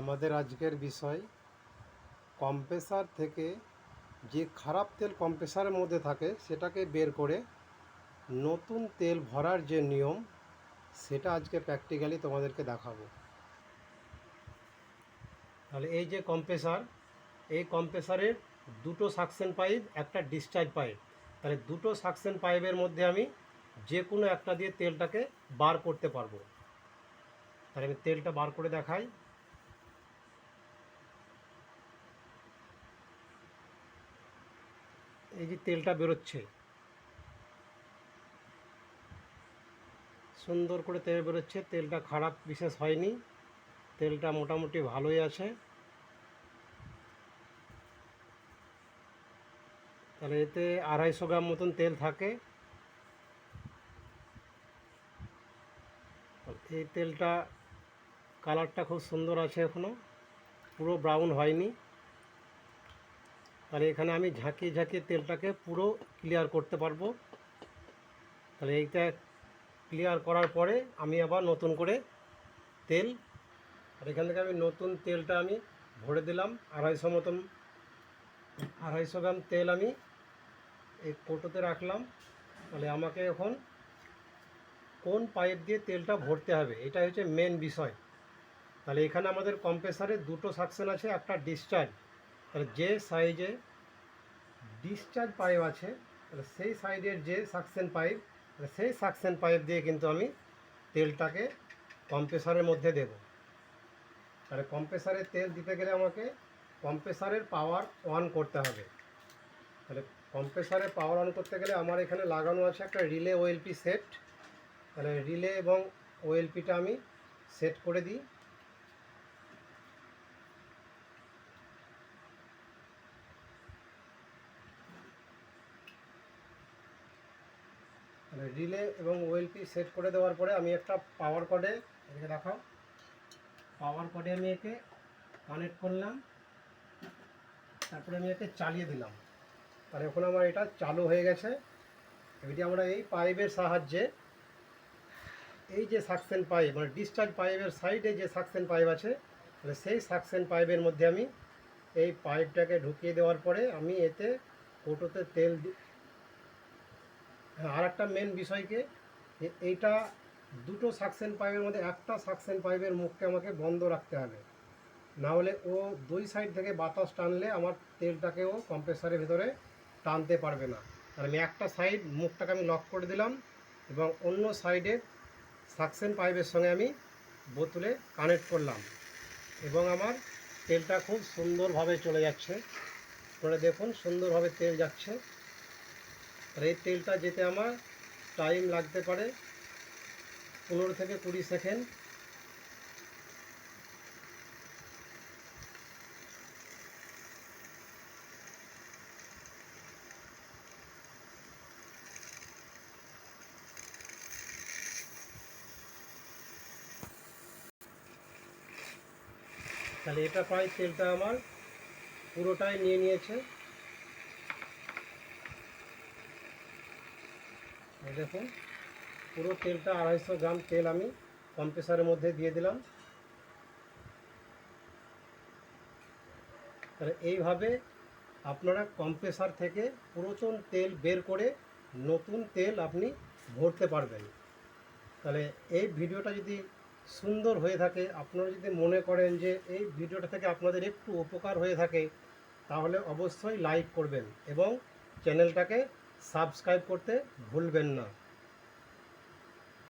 আমাদের আজকের বিষয় কম্প্রেসার থেকে যে খারাপ তেল কম্প্রেসারের মধ্যে থাকে সেটাকে বের করে নতুন তেল ভরার যে নিয়ম সেটা আজকে প্র্যাকটিক্যালি তোমাদেরকে দেখাবো। তাহলে এই যে কম্প্রেসার, এই কম্প্রেসারের দুটো সাকশন পাইপ, একটা ডিসচার্জ পাইপ। তাহলে দুটো সাকশন পাইপের মধ্যে আমি যে কোনো একটা দিয়ে তেলটাকে বার করতে পারবো। তাহলে আমি তেলটা বার করে দেখাই। এই যে তেলটা বেরোচ্ছে, সুন্দর করে তেল বেরোচ্ছে। তেলটা খারাপ বিশেষ হয়নি, তেলটা মোটামুটি ভালোই আছে। তাহলে এতে 250 গ্রাম মতন তেল থাকে। এই তেলটা কালারটা খুব সুন্দর আছে, এখনও পুরো ব্রাউন হয়নি। তাহলে এখানে আমি ঝাঁকিয়ে ঝাঁকিয়ে তেলটাকে পুরো ক্লিয়ার করতে পারবো। তাহলে এইটা ক্লিয়ার করার পরে আমি আবার নতুন করে তেল, আর এখান থেকে আমি নতুন তেলটা আমি ভরে দিলাম 250 গ্রাম তেল আমি এই কৌটোতে রাখলাম। তাহলে আমাকে এখন কোন পাইপ দিয়ে তেলটা ভরতে হবে এটা হচ্ছে মেন বিষয়। তাহলে এখানে আমাদের কম্প্রেসারে দুটো সাকশন আছে, একটা ডিসচার্জ। তাহলে যে সাইজে ডিসচার্জ পাইপ আছে, তাহলে সেই সাইডের যে সাকশন পাইপ, সেই সাকশন পাইপ দিয়ে কিন্তু আমি তেলটাকে কম্প্রেসারের মধ্যে দেব। তাহলে কম্প্রেসারে তেল দিতে গেলে আমাকে কম্প্রেসারের পাওয়ার অন করতে হবে। তাহলে কম্প্রেসারে পাওয়ার অন করতে গেলে আমার এখানে লাগানো আছে একটা রিলে ওএলপি সেট। তাহলে রিলে এবং ওএলপিটা আমি সেট করে দিই। তাহলে রিলে এবং ওএলপি সেট করে দেওয়ার পরে আমি একটা পাওয়ার কর্ডে, এদিকে দেখাও, পাওয়ার কর্ডে আমি একে কানেক্ট করলাম। তারপরে আমি একে চালিয়ে দিলাম। তাহলে এখন আমার এটা চালু হয়ে গেছে। এটি আমরা এই পাইপের সাহায্যে, এই যে সাকশন পাইপ মানে ডিসচার্জ পাইপের সাইডে যে সাকশন পাইপ আছে, তাহলে সেই সাকশন পাইপের মধ্যে আমি এই পাইপটাকে ঢুকিয়ে দেওয়ার পরে আমি এতে কৌটোতে তেল আর একটা মেন বিষয়কে, এইটা দুটো সাকশন পাইপের মধ্যে একটা সাকশন পাইপের মুখকে আমাকে বন্ধ রাখতে হবে, না হলে ও দুই সাইড থেকে বাতাস টানলে আমার তেলটাকেও কম্প্রেসারের ভিতরে টানতে পারবে না। আর আমি একটা সাইড মুখটাকে আমি লক করে দিলাম এবং অন্য সাইডের সাকশন পাইপের সঙ্গে আমি বোতলে কানেক্ট করলাম এবং আমার তেলটা খুব সুন্দরভাবে চলে যাচ্ছে। আপনারা দেখুন সুন্দরভাবে তেল যাচ্ছে। আর এই তেলটা যেতে আমার টাইম লাগতে পারে 15 থেকে 20 সেকেন্ড। তাহলে এটা প্রায় তেলটা আমার পুরোটাই নিয়ে নিয়েছে। দেখুন পুরো তেলটা 250 গ্রাম তেল আমি কম্প্রেসারের মধ্যে দিয়ে দিলাম। তাহলে এইভাবে আপনারা কম্প্রেসার থেকে পুরাতন তেল বের করে নতুন তেল আপনি ভরতে পারবেন। তাহলে এই ভিডিওটা যদি সুন্দর হয়ে থাকে, আপনারা যদি মনে করেন যে এই ভিডিওটা থেকে আপনাদের একটু উপকার হয়ে থাকে, তাহলে অবশ্যই লাইক করবেন এবং চ্যানেলটাকে সাবস্ক্রাইব করতে ভুলবেন না।